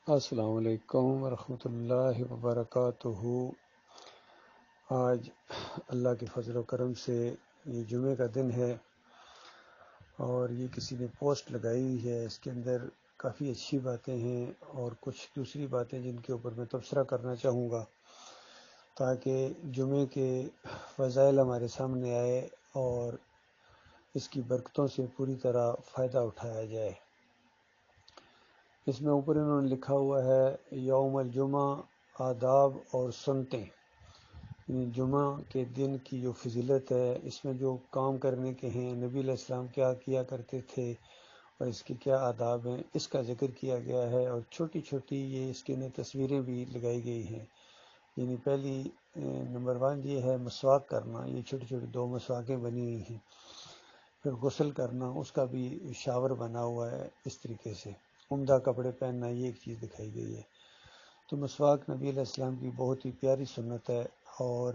السلام علیکم ورحمۃ اللہ وبرکاتہ۔ آج اللہ کے فضل و کرم سے یہ جمعے کا دن ہے اور یہ کسی نے پوسٹ لگائی ہوئی ہے۔ اس کے اندر کافی اچھی باتیں ہیں اور کچھ دوسری باتیں جن کے اوپر میں تبصرہ کرنا چاہوں گا تاکہ جمعے کے فضائل ہمارے سامنے آئے اور اس کی برکتوں سے پوری طرح فائدہ اٹھایا جائے۔ اس میں اوپر انہوں نے لکھا ہوا ہے یوم الجمعہ آداب اور سنتیں، یعنی جمعہ کے دن کی جو فضیلت ہے، اس میں جو کام کرنے کے ہیں، نبی علیہ السلام کیا کیا کرتے تھے اور اس کے کیا آداب ہیں، اس کا ذکر کیا گیا ہے۔ اور چھوٹی چھوٹی یہ اس کے اندر تصویریں بھی لگائی گئی ہیں۔ یعنی پہلی نمبر 1 یہ ہے مسواک کرنا، یہ چھوٹی چھوٹی 2 مسواکیں بنی ہوئی ہیں۔ پھر غسل کرنا، اس کا بھی شاور بنا ہوا ہے اس طریقے سے۔ عمدہ کپڑے پہننا، یہ ایک چیز دکھائی گئی ہے۔ تو مسواک نبی علیہ السلام کی بہت ہی پیاری سنت ہے اور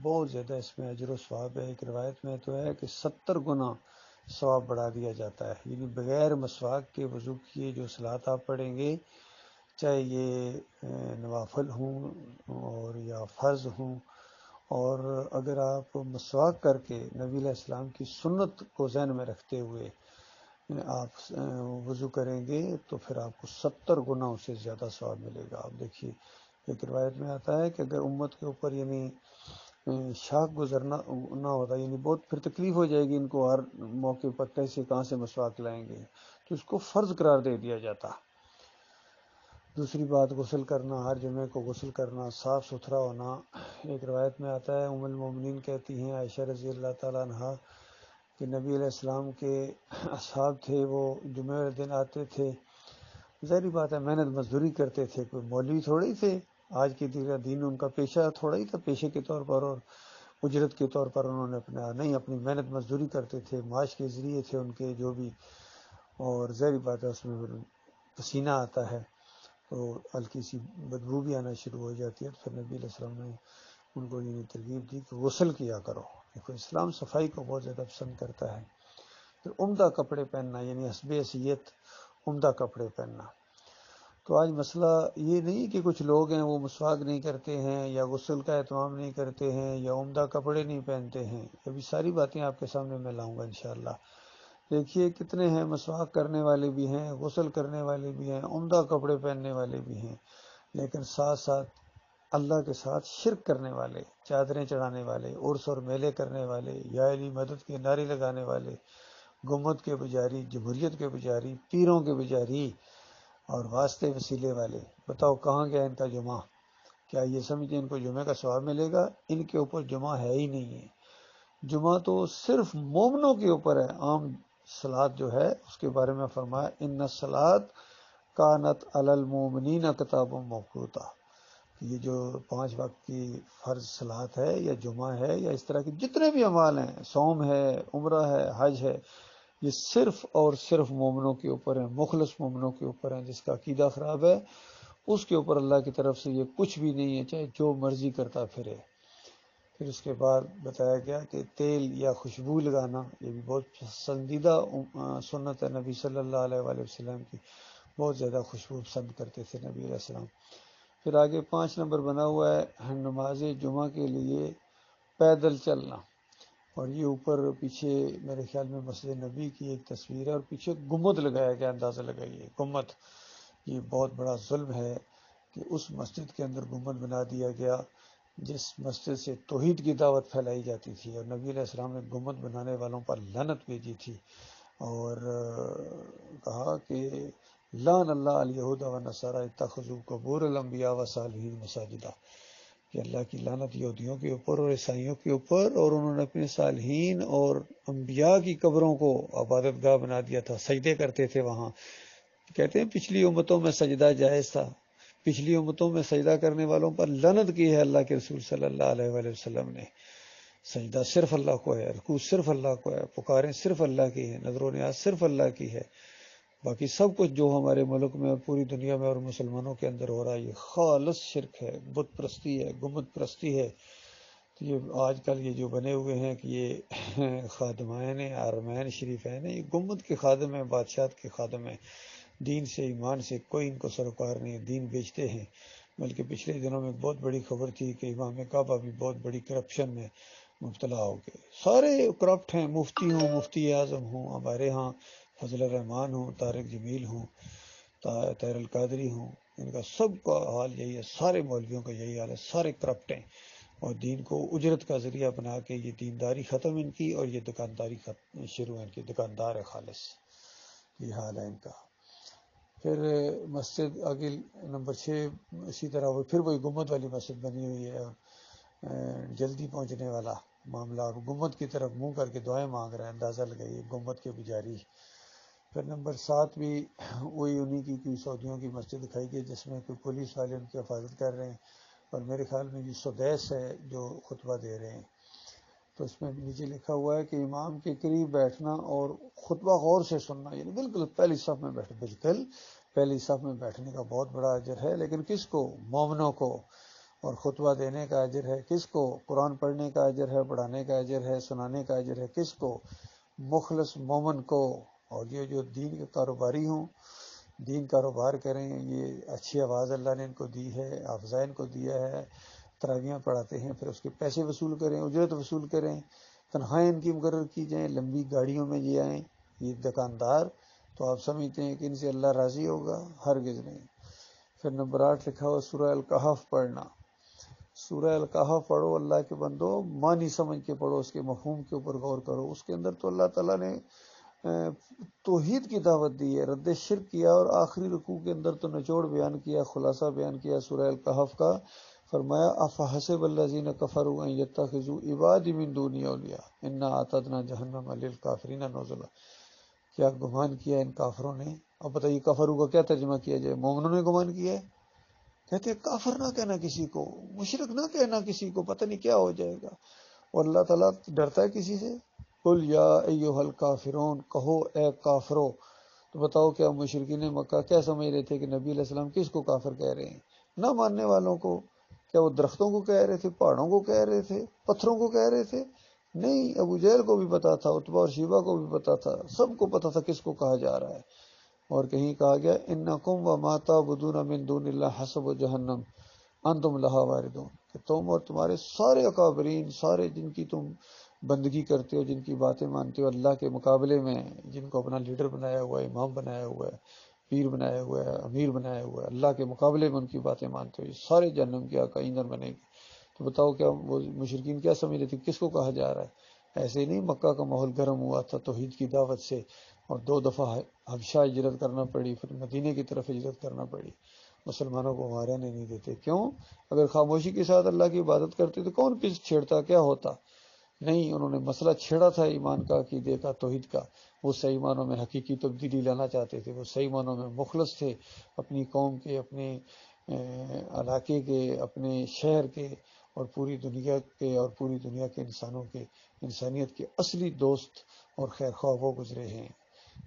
بہت زیادہ اس میں اجر و ثواب ہے۔ ایک روایت میں تو ہے کہ 70 گنا ثواب بڑھا دیا جاتا ہے، یعنی بغیر مسواک کے وضو کیے جو صلات آپ پڑھیں گے، چاہے یہ نوافل ہوں اور یا فرض ہوں، اور اگر آپ مسواک کر کے نبی علیہ السلام کی سنت کو ذہن میں رکھتے ہوئے آپ وضو کریں گے تو پھر آپ کو 70 گنا اس سے زیادہ ثواب ملے گا۔ آپ دیکھیے ایک روایت میں آتا ہے کہ اگر امت کے اوپر یعنی شاک گزرنا نہ ہوتا، یعنی بہت پھر تکلیف ہو جائے گی ان کو، ہر موقع پر کیسے کہاں سے مسواک لائیں گے، تو اس کو فرض قرار دے دیا جاتا۔ دوسری بات غسل کرنا، ہر جمعے کو غسل کرنا، صاف ستھرا ہونا۔ ایک روایت میں آتا ہے ام المومنین کہتی ہیں عائشہ رضی اللہ تعالیٰ عنہا کہ نبی علیہ السلام کے اصحاب تھے، وہ جمعے والے دن آتے تھے، ظاہری بات ہے محنت مزدوری کرتے تھے، کوئی مولوی تھوڑے تھے، آج کے دین ان کا پیشہ تھوڑا ہی تھا، پیشے کے طور پر اور اجرت کے طور پر انہوں نے اپنی محنت مزدوری کرتے تھے، معاش کے ذریعے تھے ان کے جو بھی، اور ظاہری بات ہے اس میں پسینہ آتا ہے تو ہلکی سی بدبو بھی آنا شروع ہو جاتی ہے۔ تو پھر نبی علیہ السلام نے ان کو یہ ترغیب دی کہ غسل کیا کرو، دیکھو اسلام صفائی کو بہت زیادہ پسند کرتا ہے۔ پھر عمدہ کپڑے پہننا، یعنی حسب حیثیت عمدہ کپڑے پہننا۔ تو آج مسئلہ یہ نہیں کہ کچھ لوگ ہیں وہ مسواک نہیں کرتے ہیں یا غسل کا اہتمام نہیں کرتے ہیں یا عمدہ کپڑے نہیں پہنتے ہیں، ابھی ساری باتیں آپ کے سامنے میں لاؤں گا انشاءاللہ۔ دیکھیے کتنے ہیں مسواک کرنے والے بھی ہیں، غسل کرنے والے بھی ہیں، عمدہ کپڑے پہننے والے بھی ہیں، لیکن ساتھ ساتھ اللہ کے ساتھ شرک کرنے والے، چادریں چڑھانے والے، عرس اور میلے کرنے والے، یا علی مدد کے نعرے لگانے والے، گنبد کے پجاری، جمہوریت کے پجاری، پیروں کے پجاری اور واسطے وسیلے والے، بتاؤ کہاں گیا ان کا جمعہ؟ کیا یہ سمجھیں ان کو جمعہ کا ثواب ملے گا؟ ان کے اوپر جمعہ ہے ہی نہیں ہے۔ جمعہ تو صرف مومنوں کے اوپر ہے۔ عام صلات جو ہے اس کے بارے میں فرمایا ان الصلاۃ کانت علی المؤمنین کتابا موقوتا، یہ جو 5 وقت کی فرض صلات ہے یا جمعہ ہے یا اس طرح کے جتنے بھی اعمال ہیں، صوم ہے، عمرہ ہے، حج ہے، یہ صرف اور صرف مومنوں کے اوپر ہیں، مخلص مومنوں کے اوپر ہیں۔ جس کا عقیدہ خراب ہے اس کے اوپر اللہ کی طرف سے یہ کچھ بھی نہیں ہے، چاہے جو مرضی کرتا پھرے۔ پھر اس کے بعد بتایا گیا کہ تیل یا خوشبو لگانا، یہ بھی بہت پسندیدہ سنت ہے نبی صلی اللہ علیہ وآلہ وسلم کی، بہت زیادہ خوشبو پسند کرتے تھے نبی علیہ السلام۔ پھر آگے 5 نمبر بنا ہوا ہے نماز جمعہ کے لیے پیدل چلنا، اور یہ اوپر پیچھے میرے خیال میں مسجد نبی کی ایک تصویر ہے اور پیچھے گنبد لگایا گیا، اندازہ لگائیے گنبد، یہ بہت بڑا ظلم ہے کہ اس مسجد کے اندر گنبد بنا دیا گیا جس مسجد سے توحید کی دعوت پھیلائی جاتی تھی، اور نبی علیہ السلام نے گنبد بنانے والوں پر لعنت بھیجی تھی اور کہا کہ لعن اللہ الیہود والنصارى اتخذوا قبور الانبیاء والصالحین مساجدا، کہ اللہ کی لعنت یہودیوں کے اوپر اور عیسائیوں کے اوپر، اور انہوں نے اپنے صالحین اور انبیاء کی قبروں کو عبادت گاہ بنا دیا تھا، سجدے کرتے تھے وہاں۔ کہتے ہیں پچھلی امتوں میں سجدہ جائز تھا، پچھلی امتوں میں سجدہ کرنے والوں پر لعنت کی ہے اللہ کے رسول صلی اللہ علیہ وآلہ وسلم نے۔ سجدہ صرف اللہ کو ہے، رکوع صرف اللہ کو ہے، پکاریں صرف اللہ کی ہے، نظر و نیاز صرف اللہ کی ہے، باقی سب کچھ جو ہمارے ملک میں اور پوری دنیا میں اور مسلمانوں کے اندر ہو رہا ہے یہ خالص شرک ہے، بت پرستی ہے، گنبد پرستی ہے۔ تو یہ آج کل یہ جو بنے ہوئے ہیں کہ یہ خادمین حرمین شریفین ہیں، یہ گنبد کے خادم ہیں، بادشاہت کے خادم ہیں۔ دین سے ایمان سے کوئی ان کو سروکار نہیں، دین بیچتے ہیں۔ بلکہ پچھلے دنوں میں بہت بڑی خبر تھی کہ امام کعبہ بھی بہت بڑی کرپشن میں مبتلا ہو گئے، سارے کرپٹ ہیں، مفتی ہوں، مفتی اعظم ہوں، ہمارے ہاں فضل الرحمان ہوں، طارق جمیل ہوں، طاہر القادری ہوں، ان کا سب کا حال یہی ہے، سارے مولویوں کا یہی حال ہے، سارے کرپٹ ہیں، اور دین کو اجرت کا ذریعہ بنا کے یہ دینداری ختم ان کی، اور یہ دکانداری شروع ہے ان کی، دکاندار ہے خالص، یہ حال ہے ان کا۔ پھر مسجد آگے نمبر 6 اسی طرح پھر وہی گنبد والی مسجد بنی ہوئی ہے، جلدی پہنچنے والا معاملہ، اور گنبد کی طرف منہ کر کے دعائیں مانگ رہے ہیں، اندازہ لگائیے گنبد کے بھی جاری۔ پھر نمبر 7 بھی وہی انہی کی کوئی سعودیوں کی مسجد دکھائی گئی، جس میں کوئی پولیس والے ان کی حفاظت کر رہے ہیں، اور میرے خیال میں یہ سدیس ہے جو خطبہ دے رہے ہیں۔ تو اس میں نیچے لکھا ہوا ہے کہ امام کے قریب بیٹھنا اور خطبہ غور سے سننا، یعنی بالکل پہلی صف میں بیٹھ، بالکل پہلی صف میں بیٹھنے کا بہت بڑا اجر ہے، لیکن کس کو؟ مومنوں کو۔ اور خطبہ دینے کا اجر ہے کس کو؟ قرآن پڑھنے کا اجر ہے، پڑھانے کا اجر ہے، سنانے کا اجر ہے کس کو؟ مخلص مومن کو۔ اور یہ جو دین کے کاروباری ہوں، دین کاروبار کریں، یہ اچھی آواز اللہ نے ان کو دی ہے، حافظین کو دیا ہے، تراویحاں پڑھاتے ہیں، پھر اس کے پیسے وصول کریں، اجرت وصول کریں، تنخواہیں ان کی مقرر کی جائیں، لمبی گاڑیوں میں یہ آئیں، یہ دکاندار، تو آپ سمجھتے ہیں کہ ان سے اللہ راضی ہوگا؟ ہرگز نہیں۔ پھر نمبر 8 لکھا ہوا سورہ الکہف پڑھنا۔ سورہ الکہف پڑھو اللہ کے بندو، معنی سمجھ کے پڑھو، اس کے مفہوم کے اوپر غور کرو۔ اس کے اندر تو اللہ تعالیٰ نے توحید کی دعوت دی ہے، رد شرک کیا، اور آخری رکوع کے اندر تو نچوڑ بیان کیا، خلاصہ بیان کیا سورہ الکہف کا۔ فرمایا افحسب الذین کفروا ان یتخذوا عبادی من دونی اولیاء انا اعتدنا جہنم للکافرین نزلا۔ کیا گمان کیا ان کافروں نے؟ اب بتائیے کفروا کا کیا ترجمہ کیا جائے؟ مومنوں نے گمان کیا ہے؟ کہتے ہیں کافر نہ کہنا کسی کو، مشرک نہ کہنا کسی کو، پتہ نہیں کیا ہو جائے گا۔ اور اللہ تعالیٰ ڈرتا ہے کسی سے؟ قل یا ایھا الکافرون، کہو اے کافرو۔ تو بتاؤ کیا مشرکین مکہ کیا سمجھ رہے تھے کہ نبی علیہ السلام کس کو کافر کہہ رہے ہیں؟ نہ ماننے والوں کو۔ کیا وہ درختوں کو کہہ رہے تھے، پہاڑوں کو کہہ رہے تھے، پتھروں کو کہہ رہے تھے؟ نہیں، ابو جہل کو بھی پتا تھا، عتبہ اور شیبہ کو بھی پتا تھا، سب کو پتا تھا کس کو کہا جا رہا ہے۔ اور کہیں کہا گیا انکم وما تعبدون من دون اللہ حسب جہنم انتم لہا واردون، کہ تم اور تمہارے سارے اکابرین، سارے جن کی تم بندگی کرتے ہو، جن کی باتیں مانتے ہو اللہ کے مقابلے میں، جن کو اپنا لیڈر بنایا ہوا ہے، امام بنایا ہوا ہے، پیر بنایا ہوا ہے، امیر بنایا ہوا ہے، اللہ کے مقابلے میں ان کی باتیں مانتے ہو، یہ سارے جہنم کی آگ کا ایندھن بنے گی۔ تو بتاؤ کیا وہ مشرکین کیا سمجھ رہے تھے کس کو کہا جا رہا ہے؟ ایسے ہی نہیں مکہ کا ماحول گرم ہوا تھا توحید کی دعوت سے، اور 2 دفعہ حبشہ ہجرت کرنا پڑی، پھر مدینے کی طرف ہجرت کرنا پڑی، مسلمانوں کو وہاں رہنے نہیں دیتے۔ کیوں؟ اگر خاموشی کے ساتھ اللہ کی عبادت کرتے تو کون کس چھیڑتا، کیا ہوتا؟ نہیں، انہوں نے مسئلہ چھیڑا تھا ایمان کا، عقیدے کا، توحید کا۔ وہ صحیح معنوں میں حقیقی تبدیلی لانا چاہتے تھے، وہ صحیح معنوں میں مخلص تھے، اپنی قوم کے، اپنے علاقے کے، اپنے شہر کے، اور پوری دنیا کے، اور پوری دنیا کے انسانوں کے، انسانیت کے اصلی دوست اور خیر خواہ وہ گزرے ہیں۔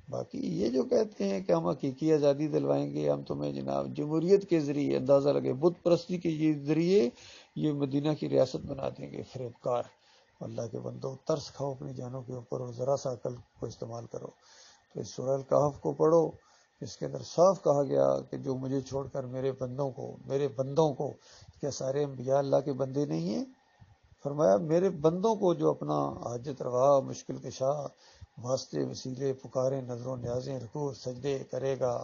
باقی یہ جو کہتے ہیں کہ ہم حقیقی آزادی دلوائیں گے، ہم تمہیں جناب جمہوریت کے ذریعے، اندازہ لگے بت پرستی کے یہ ذریعے یہ مدینہ کی ریاست بنا دیں گے، فریب کار۔ اللہ کے بندو ترس کھاؤ اپنی جانوں کے اوپر، اور ذرا سا عقل کو استعمال کرو۔ تو اس سورہ الکہف کو پڑھو، اس کے اندر صاف کہا گیا کہ جو مجھے چھوڑ کر میرے بندوں کو، کیا سارے انبیاء اللہ کے بندے نہیں ہیں؟ فرمایا میرے بندوں کو جو اپنا حاجت روا، مشکل کشا، واسطے وسیلے، پکاریں، نظروں نیازیں، رکوع سجدے کرے گا،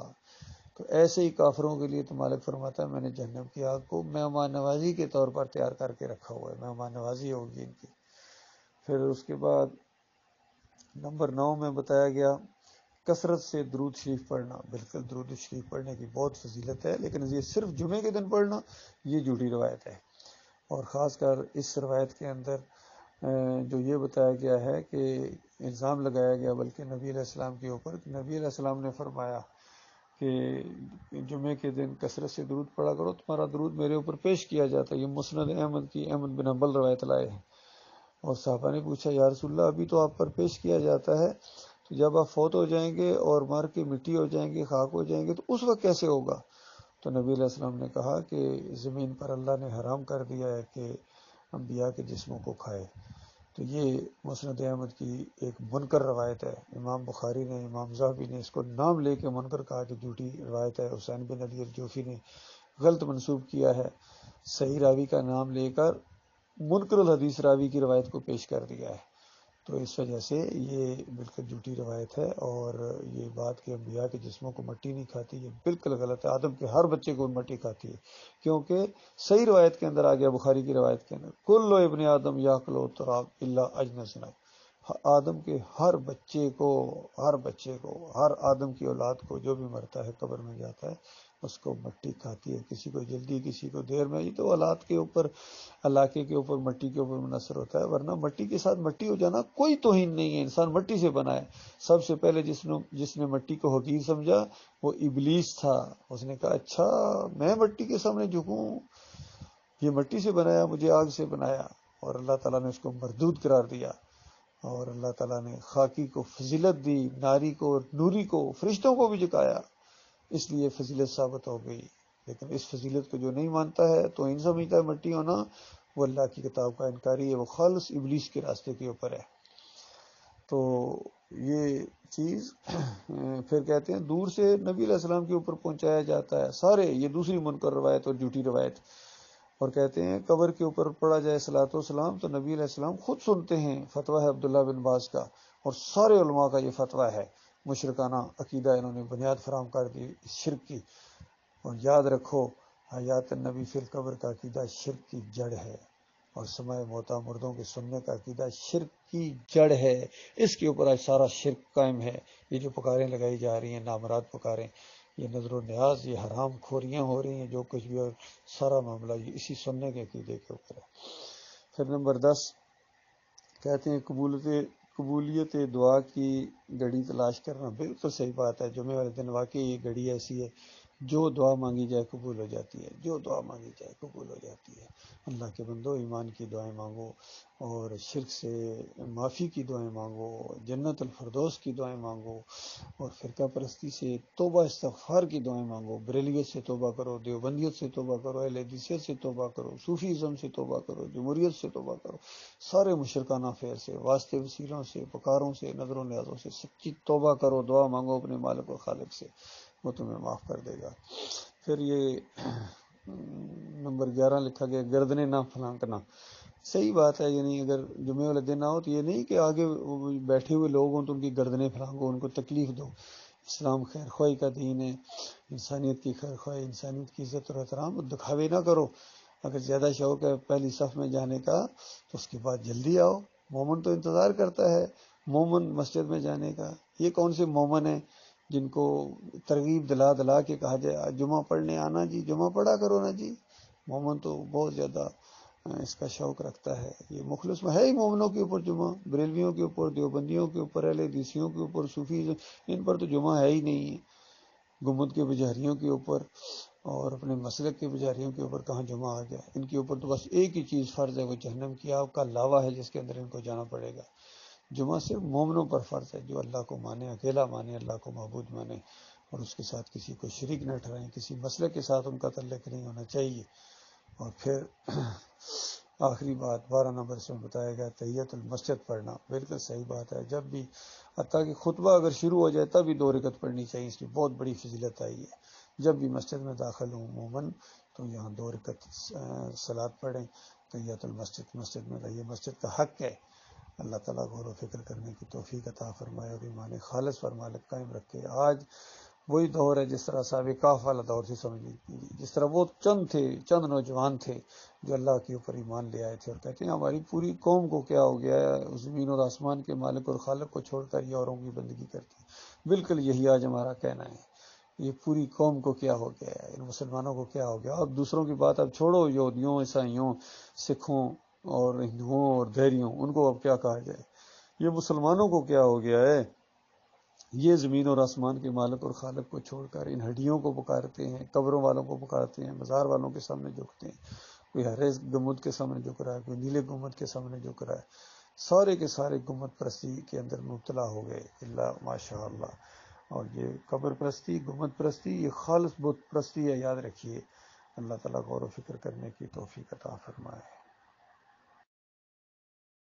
تو ایسے ہی کافروں کے لیے تو مالک فرماتا ہے میں نے جہنم کی آگ کو مہمان نوازی کے طور پر تیار کر کے رکھا ہوا ہے، مہمان نوازی ہوگی ان کی۔ پھر اس کے بعد نمبر 9 میں بتایا گیا کثرت سے درود شریف پڑھنا۔ بالکل درود شریف پڑھنے کی بہت فضیلت ہے، لیکن یہ صرف جمعے کے دن پڑھنا یہ جھوٹی روایت ہے۔ اور خاص کر اس روایت کے اندر جو یہ بتایا گیا ہے کہ الزام لگایا گیا بلکہ نبی علیہ السلام کے اوپر، کہ نبی علیہ السلام نے فرمایا کہ جمعے کے دن کثرت سے درود پڑھا کرو، تمہارا درود میرے اوپر پیش کیا جاتا ہے۔ یہ مسند احمد کی، احمد بن حنبل روایت لائے ہیں۔ اور صحابہ نے پوچھا یا رسول اللہ ابھی تو آپ پر پیش کیا جاتا ہے، تو جب آپ فوت ہو جائیں گے اور مر کے مٹی ہو جائیں گے، خاک ہو جائیں گے، تو اس وقت کیسے ہوگا؟ تو نبی علیہ السلام نے کہا کہ زمین پر اللہ نے حرام کر دیا ہے کہ انبیاء کے جسموں کو کھائے۔ تو تو یہ مسند احمد کی ایک منکر روایت ہے. امام بخاری نے، امام ذہبی نے اس کو نام لے کے منکر کہا کہ جھوٹی روایت ہے. حسین بن علی الجوفی نے غلط منسوب کیا ہے، صحیح راوی کا نام لے کر منکر الحدیث راوی کی روایت کو پیش کر دیا ہے. تو اس وجہ سے یہ بالکل جھوٹی روایت ہے. اور یہ بات کہ انبیاء کے جسموں کو مٹی نہیں کھاتی، یہ بالکل غلط ہے. آدم کے ہر بچے کو مٹی کھاتی ہے، کیونکہ صحیح روایت کے اندر آ گیا، بخاری کی روایت کے اندر، کل ابن آدم یاکل تراب الا اجنسنا. آدم کے ہر بچے کو، ہر آدم کی اولاد کو جو بھی مرتا ہے قبر میں جاتا ہے اس کو مٹی کھاتی ہے. کسی کو جلدی، کسی کو دیر میں. یہ تو اولاد کے اوپر، علاقے کے اوپر، مٹی کے اوپر منحصر ہوتا ہے. ورنہ مٹی کے ساتھ مٹی ہو جانا کوئی توہین نہیں ہے. انسان مٹی سے بنا ہے. سب سے پہلے جس نے مٹی کو حقیر سمجھا وہ ابلیس تھا. اس نے کہا اچھا میں مٹی کے سامنے جھکوں، یہ مٹی سے بنایا، مجھے آگ سے بنایا. اور اللہ تعالیٰ نے اس کو مردود قرار دیا. اور اللہ تعالیٰ نے خاکی کو فضیلت دی، ناری کو، نوری کو، فرشتوں کو بھی جھکایا، اس لیے فضیلت ثابت ہو گئی. لیکن اس فضیلت کو جو نہیں مانتا ہے تو ان سمجھتا ہے مٹی ہونا، وہ اللہ کی کتاب کا انکاری ہے، وہ خالص ابلیس کے راستے کے اوپر ہے. تو یہ چیز پھر کہتے ہیں دور سے نبی علیہ السلام کے اوپر پہنچایا جاتا ہے سارے. یہ دوسری منکر روایت اور جھوٹی روایت. اور کہتے ہیں قبر کے اوپر پڑھا جائے صلاۃ والسلام تو نبی علیہ السلام خود سنتے ہیں. فتویٰ ہے عبداللہ بن باز کا، اور سارے علماء کا یہ فتویٰ ہے. مشرکانہ عقیدہ انہوں نے بنیاد فراہم کر دی اس شرک کی. اور یاد رکھو حیات النبی فی القبر کا عقیدہ شرک کی جڑ ہے، اور سماع موتیٰ مردوں کے سننے کا عقیدہ شرک کی جڑ ہے. اس کے اوپر آج سارا شرک قائم ہے. یہ جو پکاریں لگائی جا رہی ہیں، نامراد پکاریں، یہ نظر و نیاز، یہ حرام خوریاں ہو رہی ہیں، جو کچھ بھی، اور سارا معاملہ یہ اسی سننے کے عقیدے کے اوپر ہے. پھر نمبر 10 کہتے ہیں قبولیت دعا کی گھڑی تلاش کرنا. بالکل صحیح بات ہے. جمعے والے دن واقعی یہ گھڑی ایسی ہے جو دعا مانگی جائے قبول ہو جاتی ہے، جو دعا مانگی جائے قبول ہو جاتی ہے. اللہ کے بندو ایمان کی دعائیں مانگو، اور شرک سے معافی کی دعائیں مانگو، جنت الفردوس کی دعائیں مانگو، اور فرقہ پرستی سے توبہ استغفار کی دعائیں مانگو. بریلیت سے توبہ کرو، دیوبندیت سے توبہ کرو، اہل حدیثیت سے توبہ کرو، صوفیزم سے توبہ کرو، جمہوریت سے توبہ کرو. سارے مشرکانہ فعل سے، واسطے وسیلوں سے، پکاروں سے، نظر و نیازوں سے سچی توبہ کرو. دعا مانگو اپنے مالک و خالق سے، وہ تمہیں معاف کر دے گا. پھر یہ نمبر 11 لکھا گیا گردنیں نہ پھلانکنا. صحیح بات ہے. یعنی اگر جمعے والے دن آؤ تو یہ نہیں کہ آگے بیٹھے ہوئے لوگ ہوں تو ان کی گردنیں پھلانگو، ان کو تکلیف دو. اسلام خیر خواہی کا دین ہے، انسانیت کی خیر خواہی، انسانیت کی عزت اور احترام. دکھاوے نہ کرو. اگر زیادہ شوق ہے پہلی صف میں جانے کا تو اس کے بعد جلدی آؤ. مومن تو انتظار کرتا ہے مومن مسجد میں جانے کا. یہ کون سے مومن ہیں جن کو ترغیب دلا دلا کے کہا جائے جمعہ پڑھنے آنا جی، جمعہ پڑھا کرو نا جی. مومن تو بہت زیادہ اس کا شوق رکھتا ہے. یہ مخلص میں ہے ہی مومنوں کے اوپر جمعہ، بریلویوں کے اوپر، دیوبندیوں کے اوپر، اہل حدیثیوں کے اوپر، صوفی، ان پر تو جمعہ ہے ہی نہیں ہے. گنبد کے پجاریوں کے اوپر اور اپنے مسلک کے پجاریوں کے اوپر کہاں جمعہ آ گیا. ان کے اوپر تو بس ایک ہی چیز فرض ہے، وہ جہنم کی آگ کا لاوا ہے جس کے اندر ان کو جانا پڑے گا. جمعہ صرف مومنوں پر فرض ہے جو اللہ کو مانے، اکیلا مانے، اللہ کو معبود مانے، اور اس کے ساتھ کسی کو شریک نہ ٹھہرائیں. کسی مسئلے کے ساتھ ان کا تعلق نہیں ہونا چاہیے. اور پھر آخری بات 12 نمبر سے بتایا گیا تحیت المسجد پڑھنا. بالکل صحیح بات ہے. جب بھی حتیٰ کہ خطبہ اگر شروع ہو جائے تب بھی 2 رکعت پڑھنی چاہیے. اس کی بہت بڑی فضیلت آئی ہے. جب بھی مسجد میں داخل ہوں عموماً تو یہاں 2 رکعت صلاۃ پڑھیں تحیت المسجد. مسجد میں رہیے، مسجد کا حق ہے. اللہ تعالیٰ غور و فکر کرنے کی توفیق عطا فرمائے اور ایمان خالص پر مالک قائم رکھے. آج وہی دور ہے جس طرح صحابہ کہف والا دور سے سمجھ لیجیے. جس طرح وہ چند نوجوان تھے جو اللہ کے اوپر ایمان لے آئے تھے اور کہتے ہیں ہماری پوری قوم کو کیا ہو گیا ہے، زمین اور آسمان کے مالک اور خالق کو چھوڑ کر یہ اوروں کی بندگی کرتی ہے. بالکل یہی آج ہمارا کہنا ہے. یہ پوری قوم کو کیا ہو گیا ہے، ان مسلمانوں کو کیا ہو گیا. اب دوسروں کی بات اب چھوڑو، یہودیوں، عیسائیوں، سکھوں اور ہندوؤں اور دہریوں، ان کو اب کیا کہا جائے. یہ مسلمانوں کو کیا ہو گیا ہے. یہ زمین اور آسمان کے مالک اور خالق کو چھوڑ کر ان ہڈیوں کو پکارتے ہیں، قبروں والوں کو پکارتے ہیں، مزار والوں کے سامنے جھکتے ہیں. کوئی ہرے گنبد کے سامنے جھک رہا ہے، کوئی نیلے گنبد کے سامنے جھک رہا ہے. سارے کے سارے گنبد پرستی کے اندر مبتلا ہو گئے اللہ ماشاء اللہ. اور یہ قبر پرستی، گنبد پرستی، یہ خالص بت پرستی ہے. یاد رکھیے. اللہ تعالیٰ غور و فکر کرنے کی توفیق عطا فرمائے.